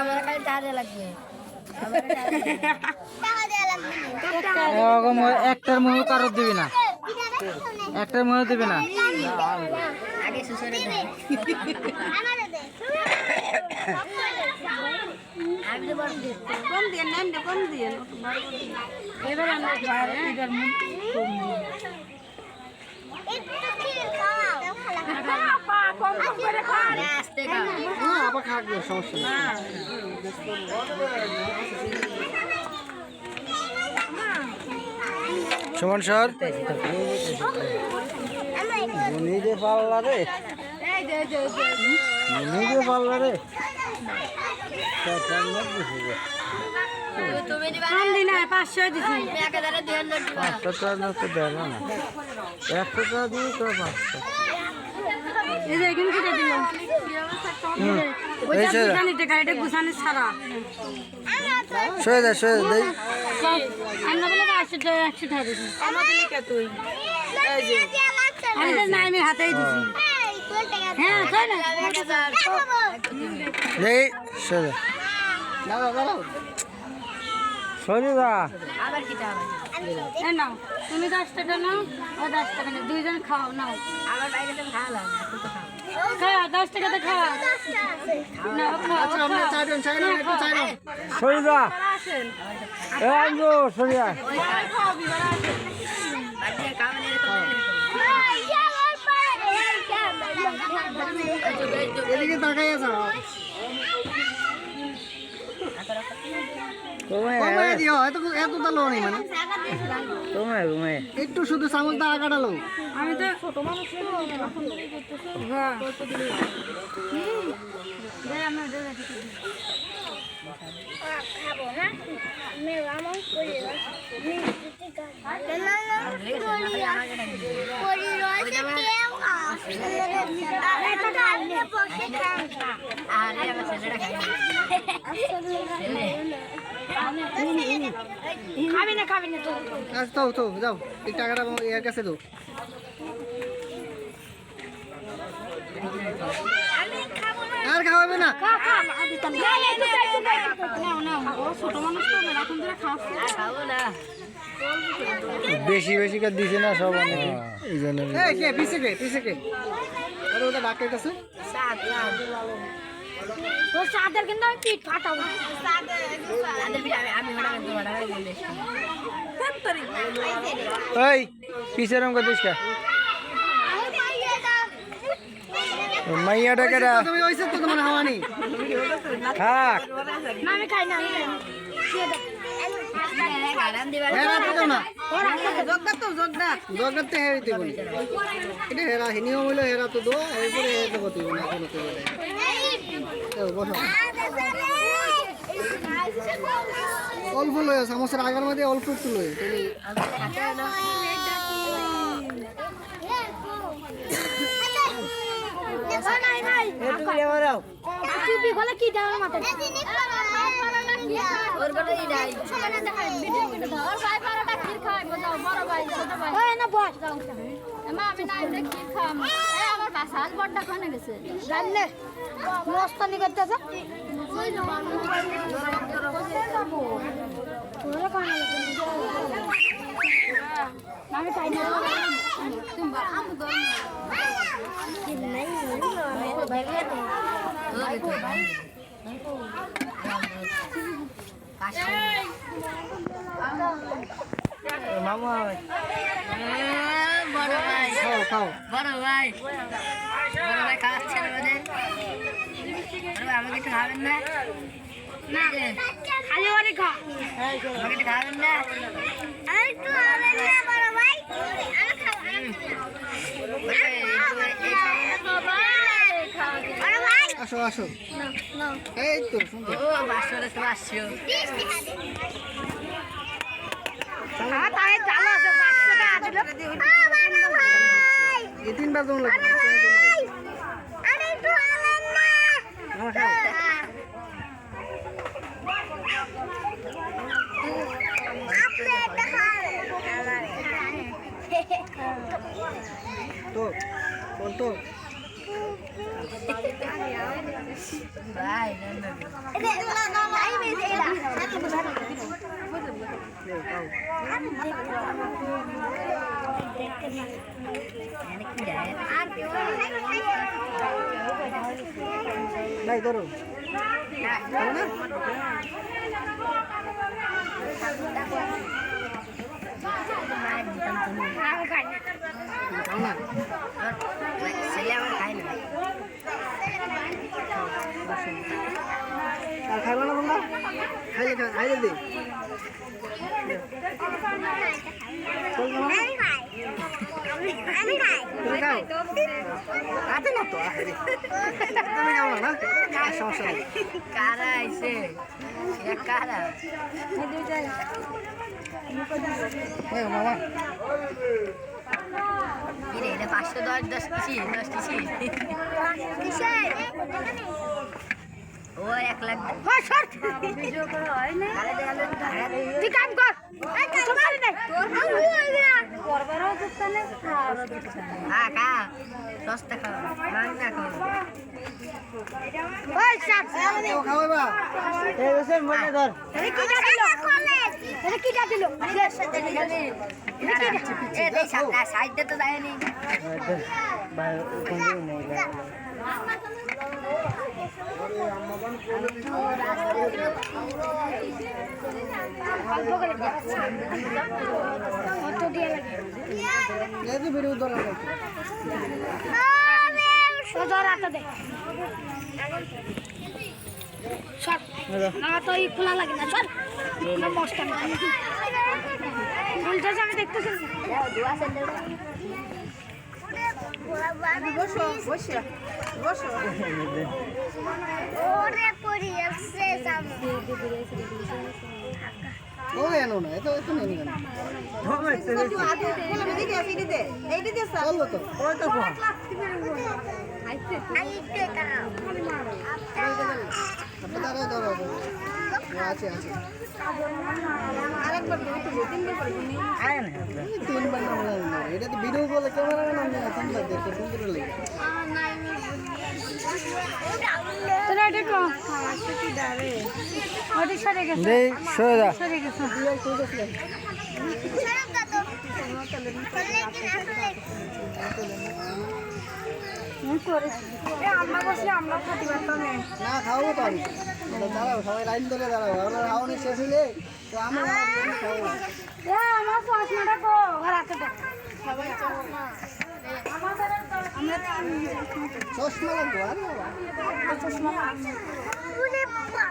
আমার খালি টাকা লাগবে একটার মূল কারো দিবি না, একটার মূল দিবি না। আগে সুসরে দে আমি তো বড় দিই কম দিয়ে নেন কম দিয়ে এবার আমরা এবার মুখ কম দিয়ে আবার খাওয়া সমস্যা না। সুমন স্যার নিজে পাল্লা রে, নিজে পাল্লা রে। তুমি দিবা কম দিন 500 দিছি তুমি 1000 দিও না 500 টাকা তো দেবে না, 100 টাকা দিয়ে তো 500। এই যে এখানে কেটে দিলাম ওই যে গুছানি টাকা এটা গুছানি ছাড়া সয়ে দে আমরা বলে 100 টাকা দিছি আমাদের লিখা তুই এই যে আমি তো নাইমের হাতেই দিছি হ্যাঁ তাই না এই সয়ে দাঁড়াও সরে যা। আবার কি দাও এই নাও তুমি 10 টাকা নাও ও 10 টাকা নাও দুইজন খাও নাও আমার বাইরে তো ভালো লাগে তুই তো খাও খাও 10 টাকা তো খাও না খাও আমরা চাইবেন একটু চাইবেন সরে যা। এই আনজো সরে যা। খাও বিবার আসেন বাড়ি কামনে তো এদিকে তাকাই আছো কমাই দিও, এত তালো নেই মানে কমাই একটু শুধু চামচ দা কাটালো। আমি তো ছোট মানুষ তো এখন থেকেই করতেছি হ্যাঁ দে আমরা দে খাবো হ্যাঁ মেরা মন করি রস করি রস কেউ আরে তো কালকে বসে খাওয়া আরে আমার ছেলেটা খাই খাবি না তো আচ্ছা তো যাও এই টাকাটা এর কাছে দাও। আর খাওয়াবে না, ছোট মানুষ তো এখন ধরে খাচ্ছে খাবো না বেশি বেশি করে দিছে না সব অনেক এই জন্য। এই কে পিছে কে আরে ওটা ডাক্তার কাছে সাত তোর চাঁদের কিন্তু আমি পিঠ ফাটাবো আমি বলে এই পিছে রং করছিস কা মাইয়াটা কেডা তুমি ওইছে তো তোমার হাওয়ানি থাক না আমি খাই না আমি আরাম দিবা হেরা তো না জগদার জগতে হেরিতে বলি এটা হেরা হিনিও হইলো হেরা তো দো এরপরে হেরা তো বতি না কোনো তো বলে তো বসো অল্প লয় সমস্যার আগের মধ্যে অল্প একটু লয় তাহলে একটু এবারও চুপি গলে কি দাও মাথা ওর বলে নাই ওর ভাই পারাটা ক্ষীর খায় বলো বড় ভাই ছোট ভাই ওই না বস মা আমি নাই রে ক্ষীর খাম এই আমার বাসাল বড়টা কোনে গেছে জানলে মস্তানি করতেছে তোরা কোনে আমি খাই না তুমি আম দর কি নাই ভাই মামা বড় ভাই খাও বড় ভাই খাচ্ছে আমাদের আমাকে একটু খাবেন না খালি ওরে খা আমাকে একটু খাবেন না একটু হবে না বড় ভাই আমি খাবো বড় ভাই আসো এই তো সুন্দর ও বাসরে তো আসছো হ্যাঁ তাই চালো আছে 500 টাকা দিল বড় ভাই এই তিনবার দম লাগবে আরে একটু হবেন না আমার খাও আপনি একটা খান তো কোন তো ভাই ভাই ধরো ধরো না খাও না ছেলে আমার খায় না আর খাইবা না তোমরা খাইলে খাইলে দে তুমি খাও আতে না তো তুমি খাও না না সমস্যা নেই কারা আইছে কারা মামা কি রে এটা 510 কিসি ও 1 লাখ ভিডিও করা হয় না তুই কাম কর হ্যাঁ খা সস্তা খাও মাংনা খাও খাওয়াবা এই বসে মনে ধর সাইডে তো যায়নি ভিডিও ধরা তো খোলা লাগে না চল মস্ত আমি দেখতেছি ওরে পড়িয়েছে সামনে ও কেন না এত এত নেই কেন চলবো তো ওই তো আইতে দাও দাঁড়াও দাঁড়াও আছে আছে তিনবার নাম এটা তো ভিডিও বলে ক্যামেরা নাম না তিনবার দেখো সুন্দর লাগে না খাবো তো আমি দাঁড়াও সবাই লাইন ধরে দাঁড়াও আমরা খাওয়ানো শেষ হলে তো আমি খাবো আমার পড়াশোনাটা তো চশমা লাগবো আর ওরে বাবা